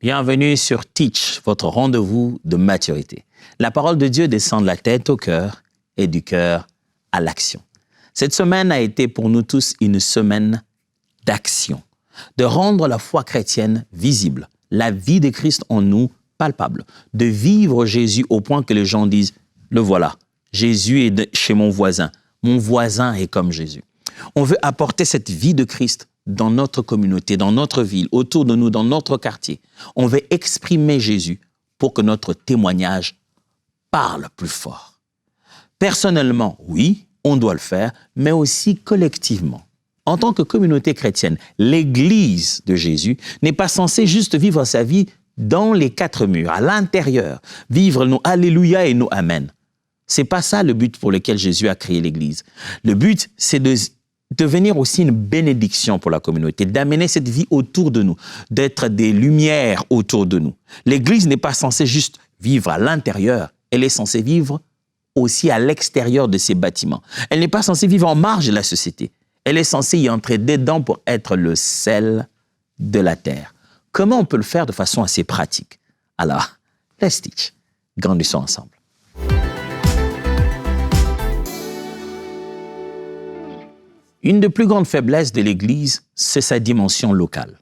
Bienvenue sur Teach, votre rendez-vous de maturité. La parole de Dieu descend de la tête au cœur et du cœur à l'action. Cette semaine a été pour nous tous une semaine d'action, de rendre la foi chrétienne visible, la vie de Christ en nous palpable, de vivre Jésus au point que les gens disent « Le voilà, Jésus est chez mon voisin est comme Jésus ». On veut apporter cette vie de Christ dans notre communauté, dans notre ville, autour de nous, dans notre quartier. On veut exprimer Jésus pour que notre témoignage parle plus fort. Personnellement, oui, on doit le faire, mais aussi collectivement. En tant que communauté chrétienne, l'Église de Jésus n'est pas censée juste vivre sa vie dans les quatre murs, à l'intérieur, vivre nos Alléluia et nos Amen. C'est pas ça le but pour lequel Jésus a créé l'Église. Le but, c'est de devenir aussi une bénédiction pour la communauté, d'amener cette vie autour de nous, d'être des lumières autour de nous. L'Église n'est pas censée juste vivre à l'intérieur, elle est censée vivre aussi à l'extérieur de ces bâtiments. Elle n'est pas censée vivre en marge de la société. Elle est censée y entrer dedans pour être le sel de la terre. Comment on peut le faire de façon assez pratique? Alors, let's teach. Grandissons ensemble. Une des plus grandes faiblesses de l'Église, c'est sa dimension locale.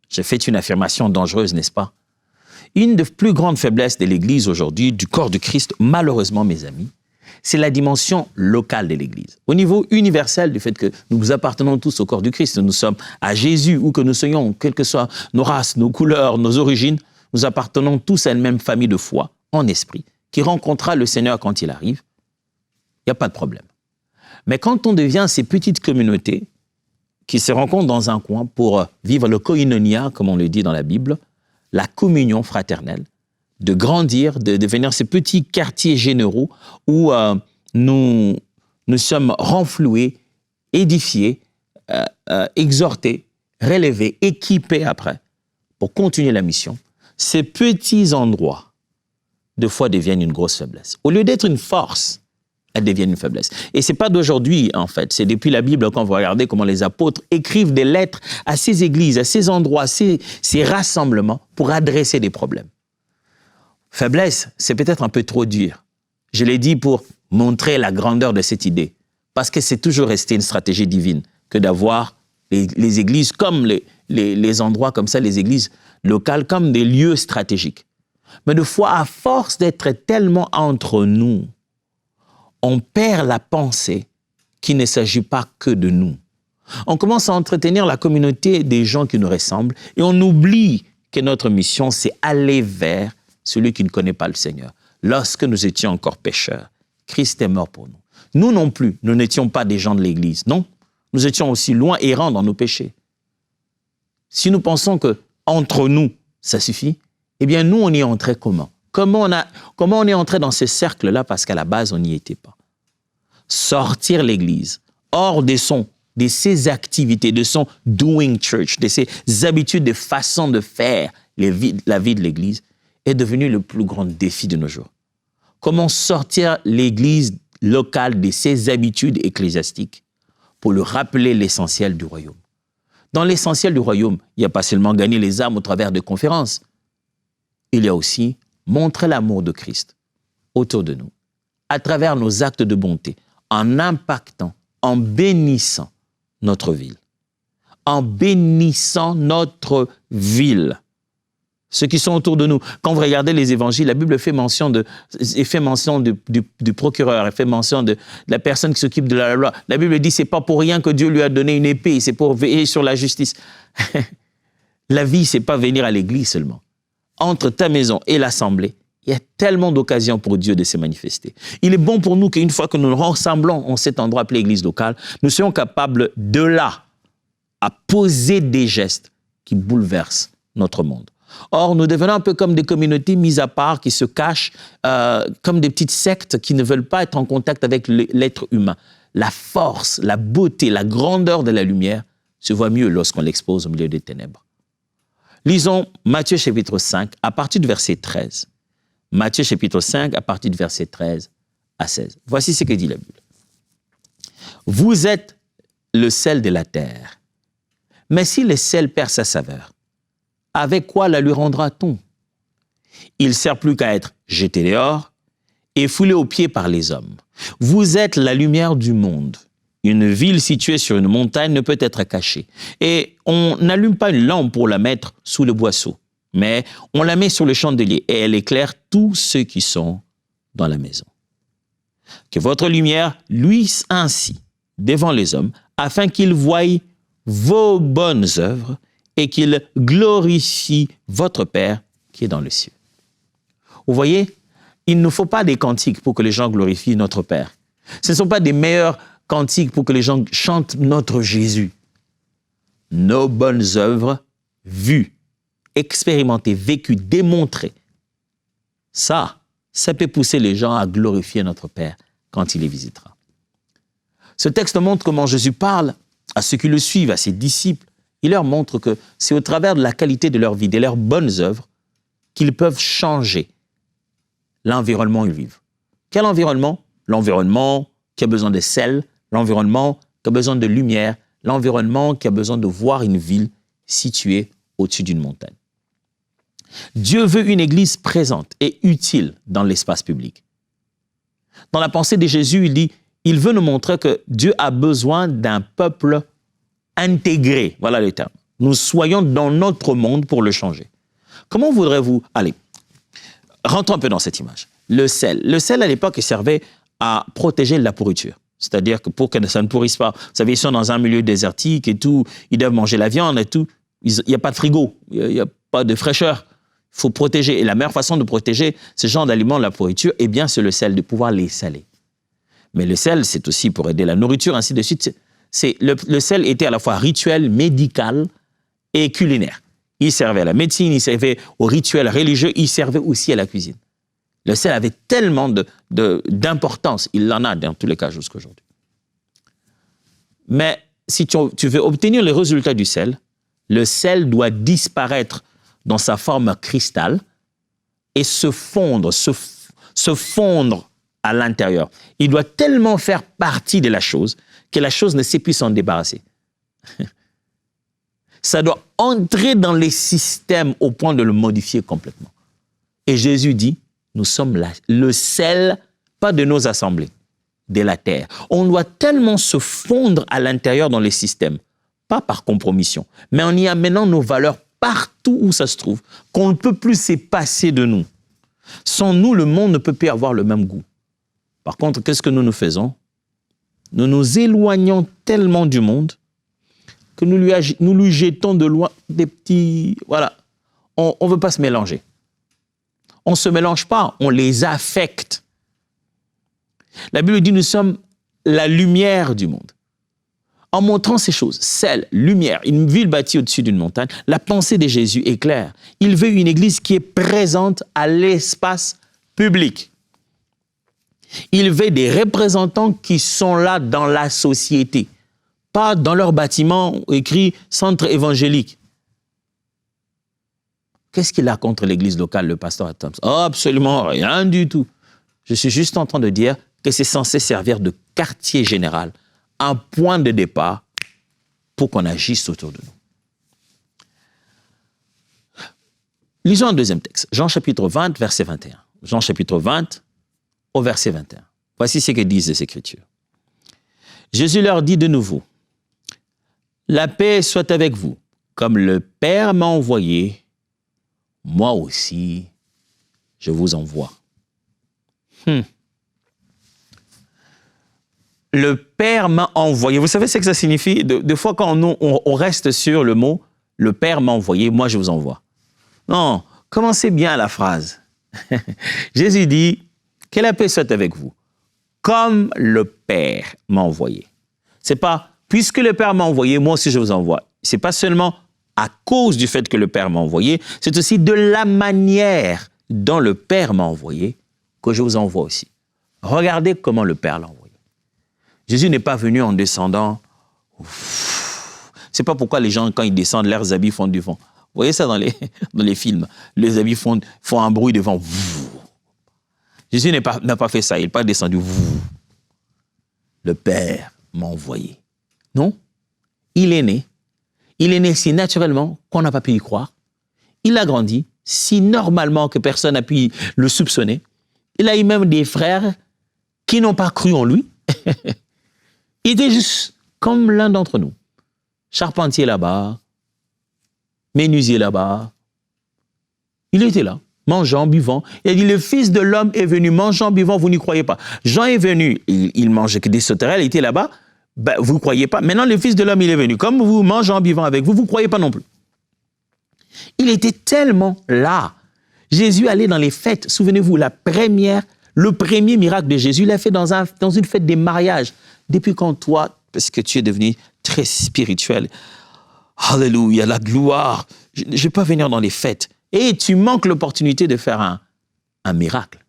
J'ai fait une affirmation dangereuse, n'est-ce pas? Une des plus grandes faiblesses de l'Église aujourd'hui, du corps de Christ, malheureusement, mes amis, c'est la dimension locale de l'Église. Au niveau universel du fait que nous appartenons tous au corps du Christ, nous sommes à Jésus, où que nous soyons, quelles que soient nos races, nos couleurs, nos origines, nous appartenons tous à une même famille de foi, en esprit, qui rencontrera le Seigneur quand il arrive. Il n'y a pas de problème. Mais quand on devient ces petites communautés qui se rencontrent dans un coin pour vivre le koinonia, comme on le dit dans la Bible, la communion fraternelle, de grandir, de devenir ces petits quartiers généraux où nous sommes renfloués, édifiés, exhortés, relevés, équipés après pour continuer la mission, ces petits endroits, de fois, deviennent une grosse faiblesse. Au lieu d'être une force, elles deviennent une faiblesse. Et ce n'est pas d'aujourd'hui, en fait. C'est depuis la Bible, quand vous regardez comment les apôtres écrivent des lettres à ces églises, à ces endroits, ces rassemblements pour adresser des problèmes. Faiblesse, c'est peut-être un peu trop dur. Je l'ai dit pour montrer la grandeur de cette idée. Parce que c'est toujours resté une stratégie divine que d'avoir les églises comme les endroits comme ça, les églises locales, comme des lieux stratégiques. Mais de fois, à force d'être tellement entre nous, on perd la pensée qu'il ne s'agit pas que de nous. On commence à entretenir la communauté des gens qui nous ressemblent et on oublie que notre mission, c'est aller vers celui qui ne connaît pas le Seigneur. Lorsque nous étions encore pécheurs, Christ est mort pour nous. Nous non plus, nous n'étions pas des gens de l'Église, non. Nous étions aussi loin errants dans nos péchés. Si nous pensons que entre nous, ça suffit, eh bien nous, on y est entré comment? Comment on est entré dans ce cercle-là parce qu'à la base, on n'y était pas. Sortir l'Église hors de ces activités, de son doing church, de ses habitudes, de façon de faire la vie de l'Église est devenu le plus grand défi de nos jours. Comment sortir l'Église locale de ses habitudes ecclésiastiques pour lui rappeler l'essentiel du royaume? Dans l'essentiel du royaume, il n'y a pas seulement gagner les âmes au travers de conférences, il y a aussi montrer l'amour de Christ autour de nous, à travers nos actes de bonté, en impactant, en bénissant notre ville. En bénissant notre ville. Ceux qui sont autour de nous. Quand vous regardez les évangiles, la Bible fait mention du procureur, elle fait mention de la personne qui s'occupe de la loi. La Bible dit, c'est pas pour rien que Dieu lui a donné une épée, c'est pour veiller sur la justice. La vie, c'est pas venir à l'église seulement. Entre ta maison et l'assemblée, il y a tellement d'occasions pour Dieu de se manifester. Il est bon pour nous qu'une fois que nous nous rassemblons en cet endroit appelé église locale, nous soyons capables de là à poser des gestes qui bouleversent notre monde. Or, nous devenons un peu comme des communautés mises à part qui se cachent comme des petites sectes qui ne veulent pas être en contact avec l'être humain. La force, la beauté, la grandeur de la lumière se voit mieux lorsqu'on l'expose au milieu des ténèbres. Lisons Matthieu chapitre 5 à partir du verset 13. Matthieu chapitre 5 à partir du verset 13 à 16. Voici ce que dit la Bible. Vous êtes le sel de la terre. Mais si le sel perd sa saveur, avec quoi la lui rendra-t-on? Il ne sert plus qu'à être jeté dehors et foulé aux pieds par les hommes. Vous êtes la lumière du monde. Une ville située sur une montagne ne peut être cachée. Et on n'allume pas une lampe pour la mettre sous le boisseau, mais on la met sur le chandelier et elle éclaire tous ceux qui sont dans la maison. Que votre lumière luise ainsi devant les hommes, afin qu'ils voient vos bonnes œuvres et qu'ils glorifient votre Père qui est dans le ciel. Vous voyez, il ne faut pas des cantiques pour que les gens glorifient notre Père. Ce ne sont pas des meilleurs cantiques pour que les gens chantent notre Jésus. Nos bonnes œuvres, vues, expérimentées, vécues, démontrées, ça peut pousser les gens à glorifier notre Père quand il les visitera. Ce texte montre comment Jésus parle à ceux qui le suivent, à ses disciples. Il leur montre que c'est au travers de la qualité de leur vie, de leurs bonnes œuvres, qu'ils peuvent changer l'environnement où ils vivent. Quel environnement? L'environnement qui a besoin de sel, l'environnement qui a besoin de lumière, l'environnement qui a besoin de voir une ville située au-dessus d'une montagne. Dieu veut une église présente et utile dans l'espace public. Dans la pensée de Jésus, il dit, il veut nous montrer que Dieu a besoin d'un peuple intégré. Voilà le terme. Nous soyons dans notre monde pour le changer. Comment voudrez-vous... Allez, rentrons un peu dans cette image. Le sel. Le sel, à l'époque, il servait à protéger la pourriture. C'est-à-dire que pour que ça ne pourrisse pas. Vous savez, ils sont dans un milieu désertique et tout. Ils doivent manger la viande et tout. Il n'y a pas de frigo. Il n'y a pas de fraîcheur. Il faut protéger. Et la meilleure façon de protéger ce genre d'aliments de la pourriture, eh bien, c'est le sel, de pouvoir les saler. Mais le sel, c'est aussi pour aider la nourriture, ainsi de suite. Le sel était à la fois rituel, médical et culinaire. Il servait à la médecine, il servait aux rituels religieux, il servait aussi à la cuisine. Le sel avait tellement d'importance, il en a dans tous les cas jusqu'à aujourd'hui. Mais si tu veux obtenir les résultats du sel, le sel doit disparaître dans sa forme cristal et se fondre à l'intérieur. Il doit tellement faire partie de la chose que la chose ne sait plus s'en débarrasser. Ça doit entrer dans les systèmes au point de le modifier complètement. Et Jésus dit, nous sommes là, le sel, pas de nos assemblées, de la terre. On doit tellement se fondre à l'intérieur dans les systèmes, pas par compromission, mais en y amenant nos valeurs partout où ça se trouve, qu'on ne peut plus s'effacer de nous. Sans nous, le monde ne peut plus avoir le même goût. Par contre, qu'est-ce que nous faisons? Nous nous éloignons tellement du monde que nous lui jetons de loin des petits... Voilà, on ne veut pas se mélanger. On ne se mélange pas, on les affecte. La Bible dit, nous sommes la lumière du monde. En montrant ces choses, sel, lumière, une ville bâtie au-dessus d'une montagne, la pensée de Jésus est claire. Il veut une église qui est présente à l'espace public. Il veut des représentants qui sont là dans la société, pas dans leur bâtiment écrit « centre évangélique ». Qu'est-ce qu'il a contre l'église locale, le pasteur Adams? Oh, absolument rien du tout. Je suis juste en train de dire que c'est censé servir de quartier général, un point de départ pour qu'on agisse autour de nous. Lisons un deuxième texte, Jean chapitre 20, verset 21. Jean chapitre 20, au verset 21. Voici ce que disent les Écritures. Jésus leur dit de nouveau, « La paix soit avec vous, comme le Père m'a envoyé, moi aussi, je vous envoie. » Le Père m'a envoyé. Vous savez ce que ça signifie? Des fois, quand on reste sur le mot, le Père m'a envoyé, moi je vous envoie. Non, commencez bien la phrase. Jésus dit, que la paix soit avec vous, comme le Père m'a envoyé. C'est pas, puisque le Père m'a envoyé, moi aussi je vous envoie. C'est pas seulement à cause du fait que le Père m'a envoyé, c'est aussi de la manière dont le Père m'a envoyé que je vous envoie aussi. Regardez comment le Père l'a envoyé. Jésus n'est pas venu en descendant. C'est pas pourquoi les gens, quand ils descendent, leurs habits font du vent. Vous voyez ça dans les films. Les habits font un bruit de vent. Jésus n'a pas fait ça. Il n'est pas descendu. Le Père m'a envoyé. Non, il est né. Il est né si naturellement qu'on n'a pas pu y croire. Il a grandi, si normalement que personne n'a pu le soupçonner. Il a eu même des frères qui n'ont pas cru en lui. Il était juste comme l'un d'entre nous. Charpentier là-bas, menuisier là-bas. Il était là, mangeant, buvant. Il a dit, le Fils de l'homme est venu mangeant, buvant, vous n'y croyez pas. Jean est venu, il mangeait que des sauterelles, il était là-bas, ben, vous ne croyez pas. Maintenant, le Fils de l'homme, il est venu. Comme vous, mangeant, buvant avec vous, vous ne croyez pas non plus. Il était tellement là. Jésus allait dans les fêtes. Souvenez-vous, le premier miracle de Jésus, il l'a fait dans une fête des mariages. Depuis quand toi, parce que tu es devenu très spirituel, alléluia, la gloire, je ne vais pas venir dans les fêtes. Et tu manques l'opportunité de faire un miracle.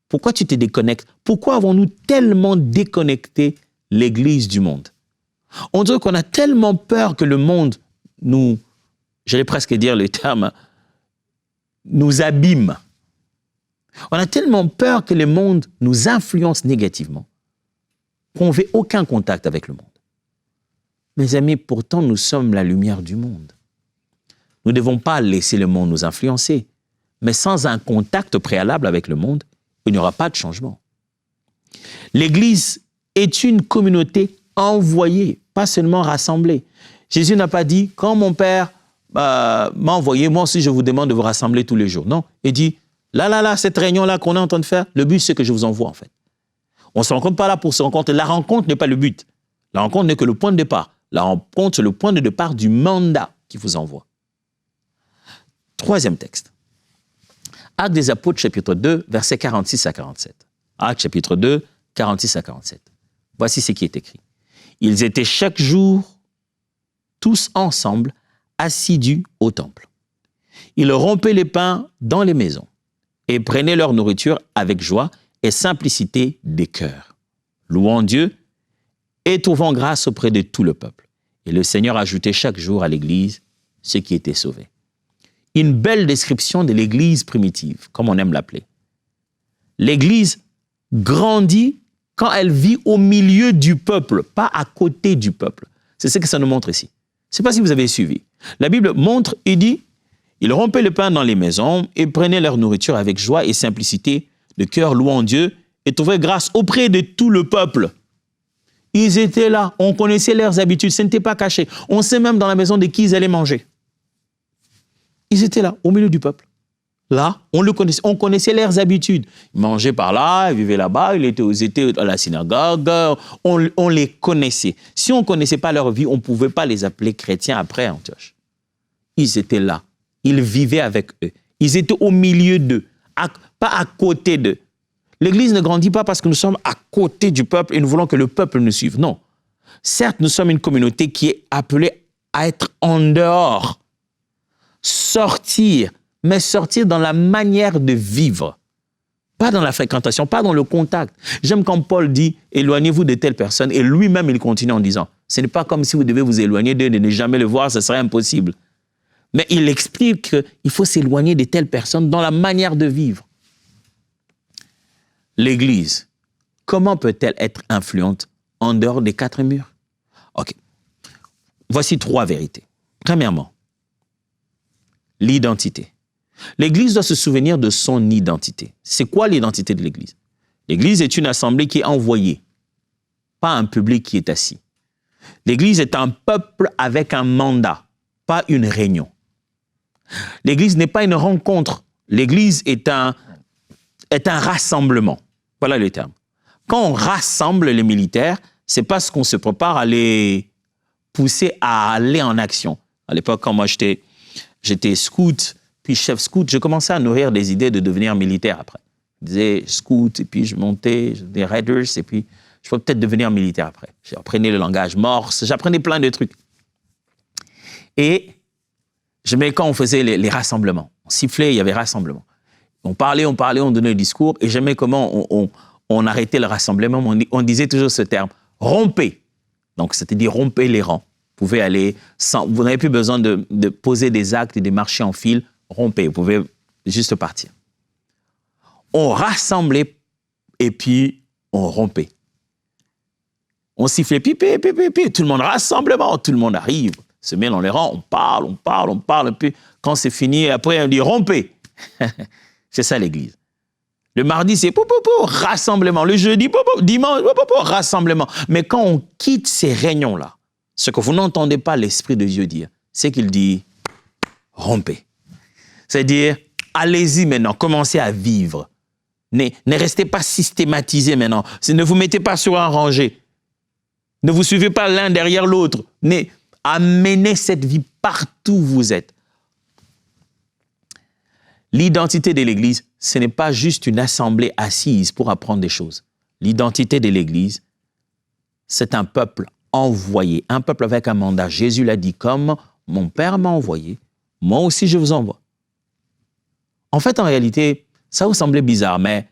Pourquoi tu te déconnectes? Pourquoi avons-nous tellement déconnecté l'Église du monde? On dirait qu'on a tellement peur que le monde nous, j'allais presque dire le terme, nous abîme. On a tellement peur que le monde nous influence négativement qu'on ne fait aucun contact avec le monde. Mes amis, pourtant, nous sommes la lumière du monde. Nous ne devons pas laisser le monde nous influencer. Mais sans un contact préalable avec le monde, il n'y aura pas de changement. L'Église est une communauté envoyée, pas seulement rassemblée. Jésus n'a pas dit, quand mon Père m'a envoyé, moi aussi je vous demande de vous rassembler tous les jours. Non, il dit, là, cette réunion-là qu'on est en train de faire, le but c'est que je vous envoie en fait. On ne se rencontre pas là pour se rencontrer. La rencontre n'est pas le but. La rencontre n'est que le point de départ. La rencontre, c'est le point de départ du mandat qui vous envoie. Troisième texte. Actes des Apôtres, chapitre 2, versets 46 à 47. Actes, chapitre 2, 46 à 47. Voici ce qui est écrit. Ils étaient chaque jour, tous ensemble, assidus au temple. Ils rompaient les pains dans les maisons et prenaient leur nourriture avec joie et simplicité des cœurs, louant Dieu et trouvant grâce auprès de tout le peuple. Et le Seigneur ajoutait chaque jour à l'Église ceux qui étaient sauvés. Une belle description de l'Église primitive, comme on aime l'appeler. L'Église grandit quand elle vit au milieu du peuple, pas à côté du peuple. C'est ce que ça nous montre ici. Je ne sais pas si vous avez suivi. La Bible montre, il dit, ils rompaient le pain dans les maisons et prenaient leur nourriture avec joie et simplicité de cœur, louant Dieu et trouvaient grâce auprès de tout le peuple. Ils étaient là, on connaissait leurs habitudes, ce n'était pas caché. On sait même dans la maison de qui ils allaient manger. Ils étaient là, au milieu du peuple. Là, on connaissait leurs habitudes. Ils mangeaient par là, ils vivaient là-bas, ils étaient à la synagogue, on les connaissait. Si on ne connaissait pas leur vie, on ne pouvait pas les appeler chrétiens après Antioche. Ils étaient là, ils vivaient avec eux. Ils étaient au milieu d'eux, pas à côté d'eux. L'Église ne grandit pas parce que nous sommes à côté du peuple et nous voulons que le peuple nous suive. Non. Certes, nous sommes une communauté qui est appelée à être en dehors, sortir, mais sortir dans la manière de vivre. Pas dans la fréquentation, pas dans le contact. J'aime quand Paul dit « éloignez-vous de telle personne » et lui-même, il continue en disant « ce n'est pas comme si vous devez vous éloigner d'eux, de ne jamais le voir, ce serait impossible. » Mais il explique qu'il faut s'éloigner de telle personne dans la manière de vivre. L'Église, comment peut-elle être influente en dehors des quatre murs? Ok. Voici trois vérités. Premièrement, l'identité. L'Église doit se souvenir de son identité. C'est quoi l'identité de l'Église? L'Église est une assemblée qui est envoyée, pas un public qui est assis. L'Église est un peuple avec un mandat, pas une réunion. L'Église n'est pas une rencontre. L'Église est un rassemblement. Voilà le terme. Quand on rassemble les militaires, c'est parce qu'on se prépare à les pousser à aller en action. À l'époque, quand moi j'étais scout, puis chef scout, je commençais à nourrir des idées de devenir militaire après. Je disais scout, et puis je montais des raiders, et puis je pourrais peut-être devenir militaire après. J'apprenais le langage morse, j'apprenais plein de trucs. Et j'aimais quand on faisait les rassemblements. On sifflait, il y avait rassemblement. On parlait, on donnait le discours, et j'aimais comment on arrêtait le rassemblement. On disait toujours ce terme, rompez. Donc, c'est-à-dire rompez les rangs. Vous pouvez aller sans, vous n'avez plus besoin de poser des actes et de marcher en file, rompez. Vous pouvez juste partir. On rassemblait et puis on rompait. On sifflait pipi, pipi, pipi. Tout le monde rassemblement, tout le monde arrive. se mêle dans les rangs, on parle, et puis quand c'est fini, après on dit rompez. C'est ça l'Église. Le mardi, c'est rassemblement. Le jeudi, dimanche, rassemblement. Mais quand on quitte ces réunions-là, ce que vous n'entendez pas l'Esprit de Dieu dire, c'est qu'il dit rompez. C'est-à-dire, allez-y maintenant, commencez à vivre. Ne restez pas systématisés maintenant. Ne vous mettez pas sur un rangé. Ne vous suivez pas l'un derrière l'autre. Amenez cette vie partout où vous êtes. L'identité de l'Église, ce n'est pas juste une assemblée assise pour apprendre des choses. L'identité de l'Église, c'est un peuple envoyé, un peuple avec un mandat. Jésus l'a dit, comme mon Père m'a envoyé, moi aussi je vous envoie. En fait, en réalité, ça vous semblait bizarre, mais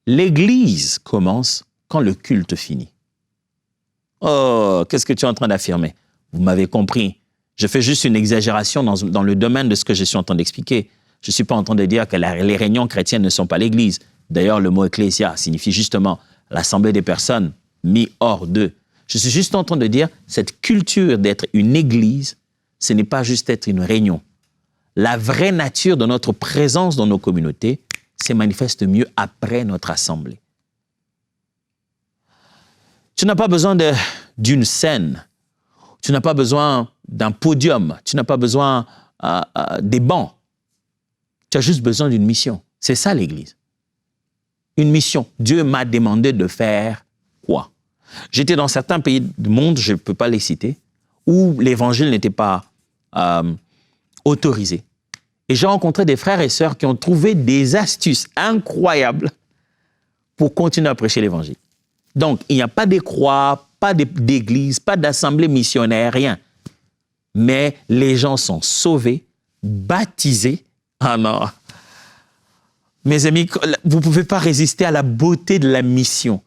l'Église commence quand le culte finit. Oh, qu'est-ce que tu es en train d'affirmer? Vous m'avez compris. Je fais juste une exagération dans le domaine de ce que je suis en train d'expliquer. Je ne suis pas en train de dire que les réunions chrétiennes ne sont pas l'Église. D'ailleurs, le mot ecclésia signifie justement l'assemblée des personnes mis hors d'eux. Je suis juste en train de dire cette culture d'être une Église, ce n'est pas juste être une réunion. La vraie nature de notre présence dans nos communautés se manifeste mieux après notre assemblée. Tu n'as pas besoin d'une scène. Tu n'as pas besoin d'un podium. Tu n'as pas besoin des bancs. Tu as juste besoin d'une mission. C'est ça l'Église. Une mission. Dieu m'a demandé de faire quoi? J'étais dans certains pays du monde, je ne peux pas les citer, où l'évangile n'était pas autorisé. Et j'ai rencontré des frères et sœurs qui ont trouvé des astuces incroyables pour continuer à prêcher l'évangile. Donc, il n'y a pas de croix, pas d'église, pas d'assemblée missionnaire, rien. Mais les gens sont sauvés, baptisés. Ah non. Mes amis, vous ne pouvez pas résister à la beauté de la mission.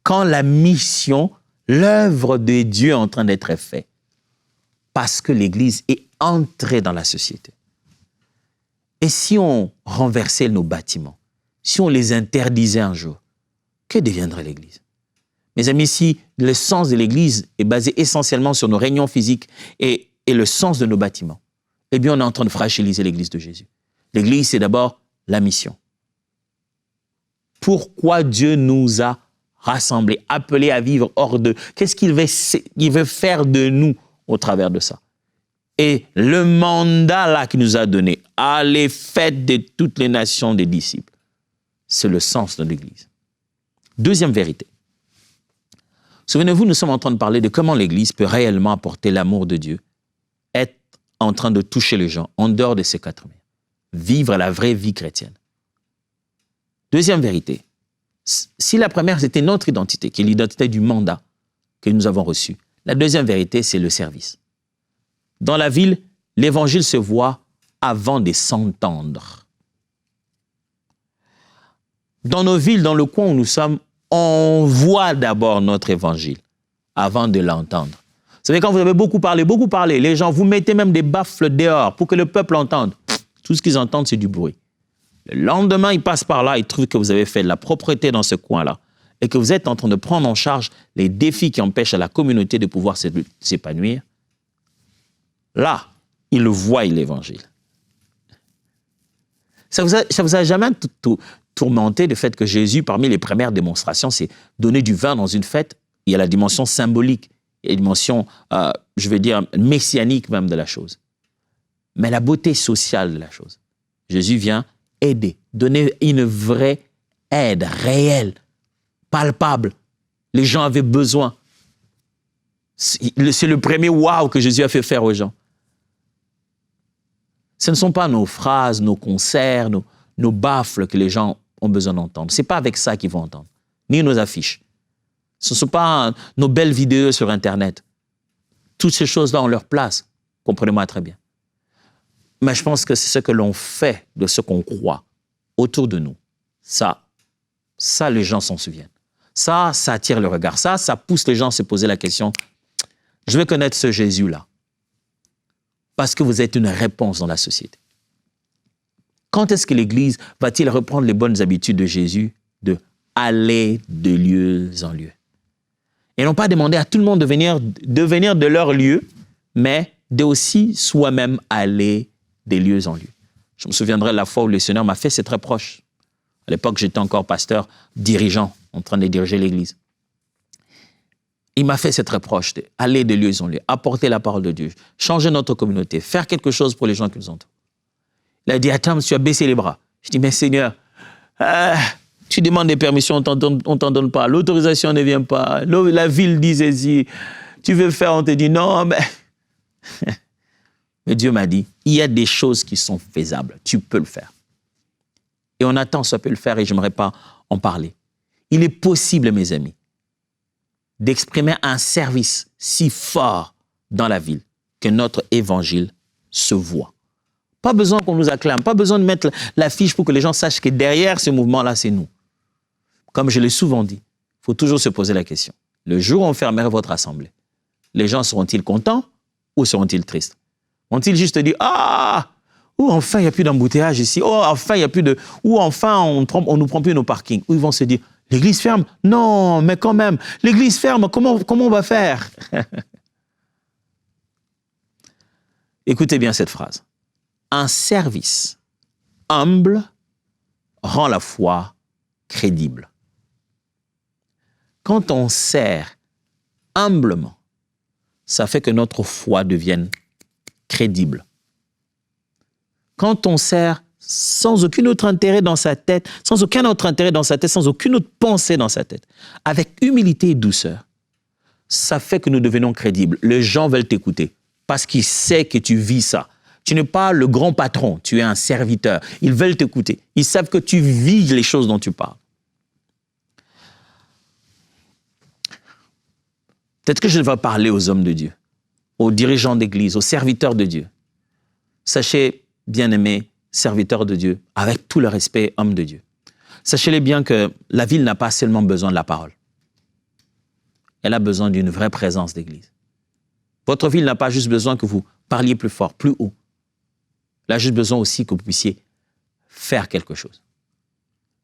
Quand la mission, l'œuvre de Dieu est en train d'être faite, parce que l'Église est entrée dans la société. Et si on renversait nos bâtiments, si on les interdisait un jour, que deviendrait l'Église? Mes amis, si le sens de l'Église est basé essentiellement sur nos réunions physiques et le sens de nos bâtiments, eh bien, on est en train de fragiliser l'Église de Jésus. L'Église, c'est d'abord la mission. Pourquoi Dieu nous a rassemblés, appelés à vivre hors d'eux? Qu'est-ce qu'il veut faire de nous au travers de ça? Et le mandat là qu'il nous a donné, allez, faites de toutes les nations des disciples, c'est le sens de l'Église. Deuxième vérité. Souvenez-vous, nous sommes en train de parler de comment l'Église peut réellement apporter l'amour de Dieu, être en train de toucher les gens en dehors de ses quatre murs, vivre la vraie vie chrétienne. Deuxième vérité. Si la première, c'était notre identité, qui est l'identité du mandat que nous avons reçu, la deuxième vérité, c'est le service. Dans la ville, l'évangile se voit avant de s'entendre. Dans nos villes, dans le coin où nous sommes, on voit d'abord notre évangile avant de l'entendre. Vous savez, quand vous avez beaucoup parlé, les gens, vous mettez même des baffles dehors pour que le peuple entende. Tout ce qu'ils entendent, c'est du bruit. Le lendemain, ils passent par là, ils trouvent que vous avez fait de la propreté dans ce coin-là et que vous êtes en train de prendre en charge les défis qui empêchent à la communauté de pouvoir s'épanouir. Là, ils voient l'évangile. Ça vous a jamais tourmenté le fait que Jésus, parmi les premières démonstrations, c'est donner du vin dans une fête? Il y a la dimension symbolique et la dimension, je vais dire, messianique même de la chose. Mais la beauté sociale de la chose. Jésus vient aider, donner une vraie aide réelle, palpable. Les gens avaient besoin. C'est le premier waouh que Jésus a fait faire aux gens. Ce ne sont pas nos phrases, nos concerts, nos baffles que les gens ont besoin d'entendre. Ce n'est pas avec ça qu'ils vont entendre, ni nos affiches. Ce ne sont pas nos belles vidéos sur Internet. Toutes ces choses-là ont leur place, comprenez-moi très bien. Mais je pense que c'est ce que l'on fait de ce qu'on croit autour de nous. Ça, les gens s'en souviennent. Ça attire le regard. Ça pousse les gens à se poser la question, je vais connaître ce Jésus-là. Parce que vous êtes une réponse dans la société. Quand est-ce que l'Église va-t-il reprendre les bonnes habitudes de Jésus de aller de lieu en lieu? Et non pas demander à tout le monde de venir de leur lieu, mais de aussi soi-même aller des lieux en lieu. Je me souviendrai la fois où le Seigneur m'a fait cette reproche. À l'époque, j'étais encore pasteur, dirigeant, en train de diriger l'Église. Il m'a fait cette reproche d'aller de lieux en lieu, apporter la parole de Dieu, changer notre communauté, faire quelque chose pour les gens qui nous entourent. Il a dit, attends, tu as baissé les bras. Je dis, mais Seigneur, tu demandes des permissions, on ne t'en donne pas. L'autorisation ne vient pas. La ville dit ceci. Tu veux faire, on te dit non, mais... Mais Dieu m'a dit, il y a des choses qui sont faisables. Tu peux le faire. Et on attend, ça peut le faire et je n'aimerais pas en parler. Il est possible, mes amis, d'exprimer un service si fort dans la ville que notre évangile se voit. Pas besoin qu'on nous acclame, pas besoin de mettre l'affiche pour que les gens sachent que derrière ce mouvement-là, c'est nous. Comme je l'ai souvent dit, il faut toujours se poser la question. Le jour où on fermerait votre assemblée, les gens seront-ils contents ou seront-ils tristes? Vont-ils juste dire « Ah, ou enfin il n'y a plus d'embouteillage ici, oh enfin il n'y a plus de... ou enfin on nous prend plus nos parkings ». Ou ils vont se dire « L'église ferme? Non, mais quand même, l'église ferme, comment on va faire ?» Écoutez bien cette phrase. Un service humble rend la foi crédible. Quand on sert humblement, ça fait que notre foi devienne crédible. Quand on sert sans aucun autre intérêt dans sa tête, sans aucun autre intérêt dans sa tête, sans aucune autre pensée dans sa tête, avec humilité et douceur, ça fait que nous devenons crédibles. Les gens veulent t'écouter parce qu'ils savent que tu vis ça. Tu n'es pas le grand patron, tu es un serviteur. Ils veulent t'écouter. Ils savent que tu vis les choses dont tu parles. Peut-être que je vais parler aux hommes de Dieu, aux dirigeants d'église, aux serviteurs de Dieu. Sachez, bien-aimés, serviteurs de Dieu, avec tout le respect, hommes de Dieu. Sachez-les bien que la ville n'a pas seulement besoin de la parole. Elle a besoin d'une vraie présence d'église. Votre ville n'a pas juste besoin que vous parliez plus fort, plus haut. Elle a juste besoin aussi que vous puissiez faire quelque chose.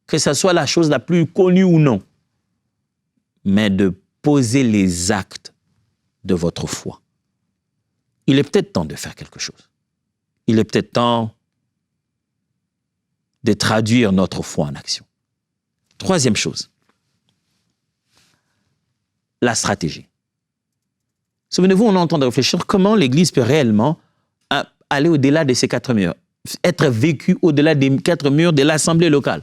Que ce soit la chose la plus connue ou non, mais de poser les actes de votre foi. Il est peut-être temps de faire quelque chose. Il est peut-être temps de traduire notre foi en action. Troisième chose, la stratégie. Souvenez-vous, on est en train de réfléchir comment l'Église peut réellement aller au-delà de ces 4 murs, être vécue au-delà des 4 murs de l'Assemblée locale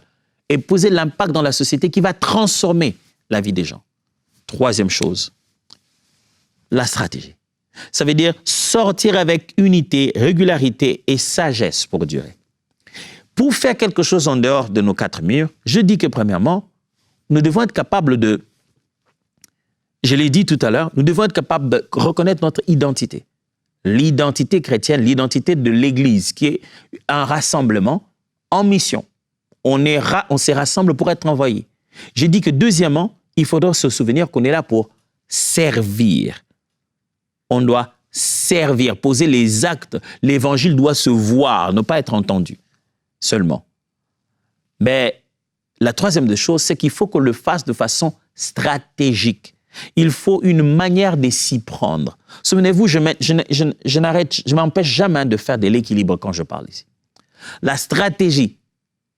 et poser l'impact dans la société qui va transformer la vie des gens. Troisième chose, la stratégie. Ça veut dire sortir avec unité, régularité et sagesse pour durer. Pour faire quelque chose en dehors de nos 4 murs, je dis que premièrement, nous devons être capables de, je l'ai dit tout à l'heure, nous devons être capables de reconnaître notre identité. L'identité chrétienne, l'identité de l'Église, qui est un rassemblement en mission. On se rassemble pour être envoyés. J'ai dit que deuxièmement, il faudra se souvenir qu'on est là pour servir. On doit servir, poser les actes. L'évangile doit se voir, ne pas être entendu seulement. Mais la troisième des choses, c'est qu'il faut qu'on le fasse de façon stratégique. Il faut une manière de s'y prendre. Souvenez-vous, je ne m'empêche jamais de faire de l'équilibre quand je parle ici. La stratégie,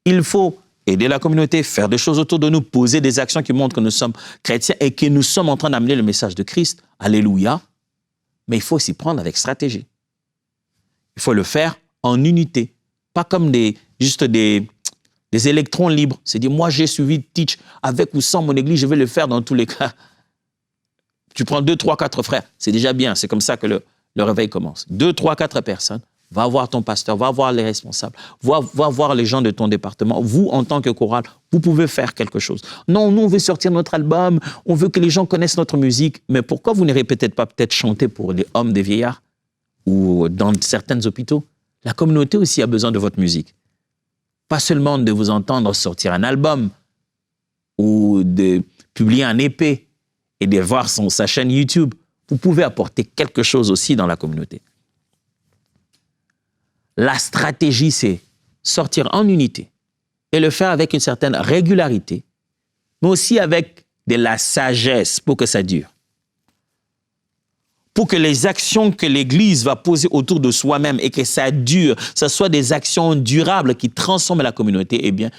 il faut aider la communauté, faire des choses autour de nous, poser des actions qui montrent que nous sommes chrétiens et que nous sommes en train d'amener le message de Christ. Alléluia. Mais il faut s'y prendre avec stratégie. Il faut le faire en unité. Pas comme juste des électrons libres. C'est dire, moi j'ai suivi Teach avec ou sans mon église, je vais le faire dans tous les cas. Tu prends 2, 3, 4 frères, c'est déjà bien. C'est comme ça que le réveil commence. 2, 3, 4 personnes. Va voir ton pasteur, va voir les responsables, va voir les gens de ton département. Vous, en tant que chorale, vous pouvez faire quelque chose. Non, nous, on veut sortir notre album, on veut que les gens connaissent notre musique. Mais pourquoi vous ne répétez pas peut-être chanter pour les hommes des vieillards ou dans certains hôpitaux? La communauté aussi a besoin de votre musique. Pas seulement de vous entendre sortir un album ou de publier un EP et de voir sa chaîne YouTube. Vous pouvez apporter quelque chose aussi dans la communauté. La stratégie, c'est sortir en unité et le faire avec une certaine régularité, mais aussi avec de la sagesse pour que ça dure. pour que les actions que l'Église va poser autour de soi-même et que ça dure, ça soit des actions durables qui transforment la communauté, eh bien,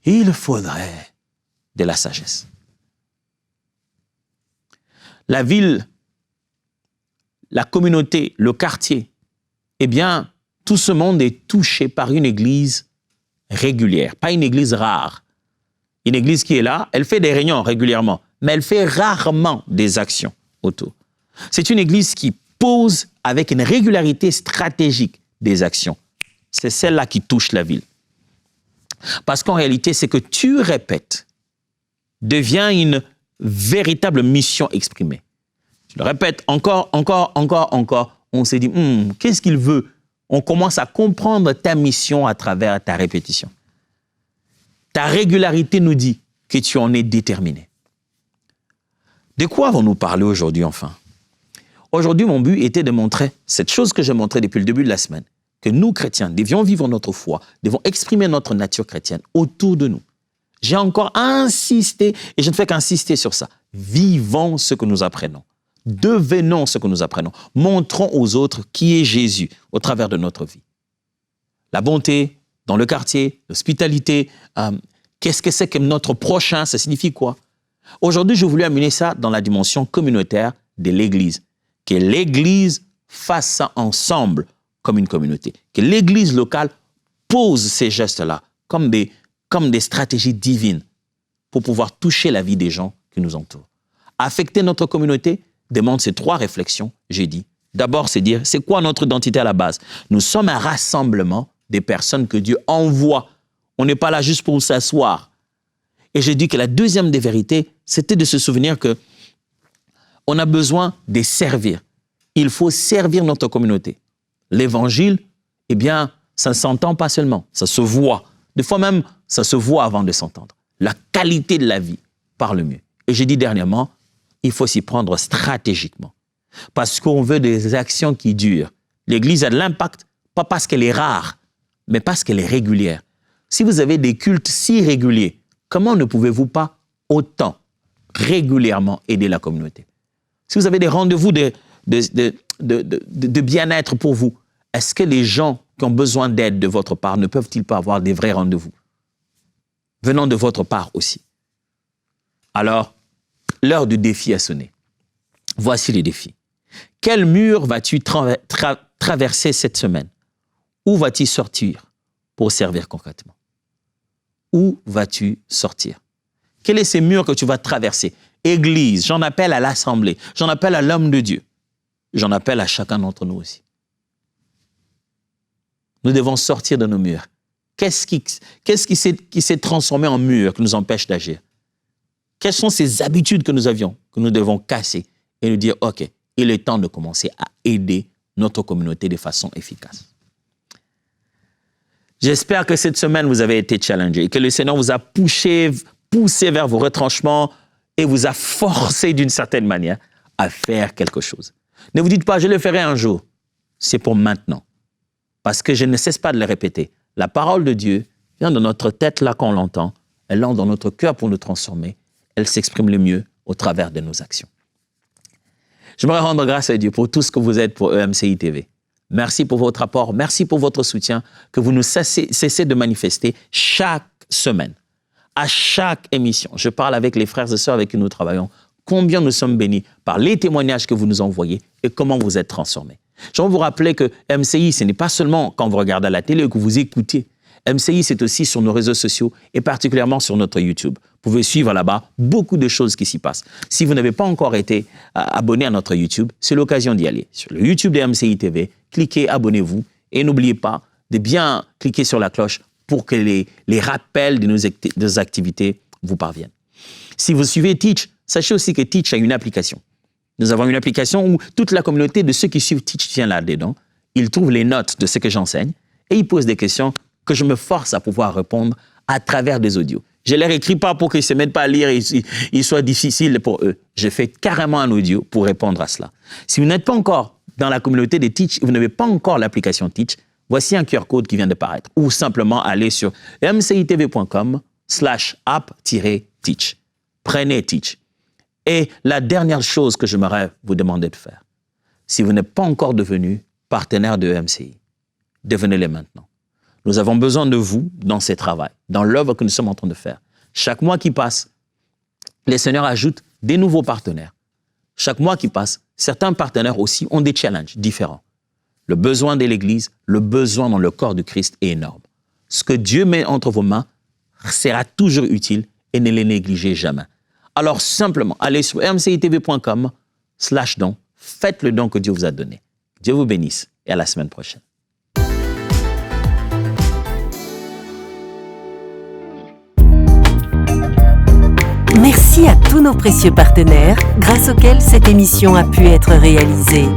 il faudrait de la sagesse. La ville, la communauté, le quartier, eh bien, tout ce monde est touché par une église régulière, pas une église rare. Une église qui est là, elle fait des réunions régulièrement, mais elle fait rarement des actions autour. C'est une église qui pose avec une régularité stratégique des actions. C'est celle-là qui touche la ville. Parce qu'en réalité, ce que tu répètes devient une véritable mission exprimée. Je le répète encore. On s'est dit, qu'est-ce qu'il veut? On commence à comprendre ta mission à travers ta répétition. Ta régularité nous dit que tu en es déterminé. De quoi avons-nous parlé aujourd'hui enfin? Aujourd'hui, mon but était de montrer cette chose que j'ai montrée depuis le début de la semaine, que nous, chrétiens, devions vivre notre foi, devons exprimer notre nature chrétienne autour de nous. J'ai encore insisté, et je ne fais qu'insister sur ça. Vivons ce que nous apprenons. Devenons ce que nous apprenons. Montrons aux autres qui est Jésus au travers de notre vie. La bonté dans le quartier, l'hospitalité, qu'est-ce que c'est que notre prochain, ça signifie quoi? Aujourd'hui, je voulais amener ça dans la dimension communautaire de l'Église. Que l'Église fasse ça ensemble comme une communauté. Que l'Église locale pose ces gestes-là comme des stratégies divines pour pouvoir toucher la vie des gens qui nous entourent. Affecter notre communauté demande ces 3 réflexions, j'ai dit. D'abord, c'est dire, c'est quoi notre identité à la base? Nous sommes un rassemblement des personnes que Dieu envoie. On n'est pas là juste pour s'asseoir. Et j'ai dit que la deuxième des vérités, c'était de se souvenir que on a besoin de servir. Il faut servir notre communauté. L'évangile, eh bien, ça ne s'entend pas seulement, ça se voit. Des fois même, ça se voit avant de s'entendre. La qualité de la vie parle mieux. Et j'ai dit dernièrement, il faut s'y prendre stratégiquement. Parce qu'on veut des actions qui durent. L'Église a de l'impact, pas parce qu'elle est rare, mais parce qu'elle est régulière. Si vous avez des cultes si réguliers, comment ne pouvez-vous pas autant régulièrement aider la communauté? Si vous avez des rendez-vous de bien-être pour vous, est-ce que les gens qui ont besoin d'aide de votre part ne peuvent-ils pas avoir des vrais rendez-vous venant de votre part aussi? Alors, l'heure du défi a sonné. Voici les défis. Quel mur vas-tu traverser cette semaine? Où vas-tu sortir pour servir concrètement? Où vas-tu sortir? Quel est ce mur que tu vas traverser? Église, j'en appelle à l'assemblée, j'en appelle à l'homme de Dieu, j'en appelle à chacun d'entre nous aussi. Nous devons sortir de nos murs. Qu'est-ce qui s'est transformé en mur qui nous empêche d'agir? Quelles sont ces habitudes que nous avions, que nous devons casser et nous dire, OK, il est temps de commencer à aider notre communauté de façon efficace. J'espère que cette semaine, vous avez été challengé et que le Seigneur vous a poussé vers vos retranchements et vous a forcé d'une certaine manière à faire quelque chose. Ne vous dites pas, je le ferai un jour. C'est pour maintenant. Parce que je ne cesse pas de le répéter. La parole de Dieu vient de notre tête là quand on l'entend. Elle entre dans notre cœur pour nous transformer. Elle s'exprime le mieux au travers de nos actions. J'aimerais rendre grâce à Dieu pour tout ce que vous êtes pour EMCI TV. Merci pour votre apport, merci pour votre soutien que vous nous cessez de manifester chaque semaine. À chaque émission, je parle avec les frères et sœurs avec qui nous travaillons, combien nous sommes bénis par les témoignages que vous nous envoyez et comment vous êtes transformés. Je veux vous rappeler que MCI, ce n'est pas seulement quand vous regardez à la télé ou que vous écoutez. MCI, c'est aussi sur nos réseaux sociaux et particulièrement sur notre YouTube. Vous pouvez suivre là-bas beaucoup de choses qui s'y passent. Si vous n'avez pas encore été abonné à notre YouTube, c'est l'occasion d'y aller. Sur le YouTube de MCI TV, cliquez, abonnez-vous et n'oubliez pas de bien cliquer sur la cloche pour que les rappels de nos activités vous parviennent. Si vous suivez Teach, sachez aussi que Teach a une application. Nous avons une application où toute la communauté de ceux qui suivent Teach vient là-dedans. Ils trouvent les notes de ce que j'enseigne et ils posent des questions que je me force à pouvoir répondre à travers des audios. Je ne les écris pas pour qu'ils ne se mettent pas à lire et il soit difficile pour eux. Je fais carrément un audio pour répondre à cela. Si vous n'êtes pas encore dans la communauté de Teach, vous n'avez pas encore l'application Teach, voici un QR code qui vient de paraître. Ou simplement aller sur mcitv.com/app-teach. Prenez Teach. Et la dernière chose que j'aimerais vous demander de faire, si vous n'êtes pas encore devenu partenaire de EMCI. Devenez-les maintenant. Nous avons besoin de vous dans ces travaux, dans l'œuvre que nous sommes en train de faire. Chaque mois qui passe, les seigneurs ajoutent des nouveaux partenaires. Chaque mois qui passe, certains partenaires aussi ont des challenges différents. Le besoin de l'Église, le besoin dans le corps de Christ est énorme. Ce que Dieu met entre vos mains sera toujours utile et ne les négligez jamais. Alors simplement, allez sur mcitv.com/don, faites le don que Dieu vous a donné. Dieu vous bénisse et à la semaine prochaine. Merci à tous nos précieux partenaires grâce auxquels cette émission a pu être réalisée.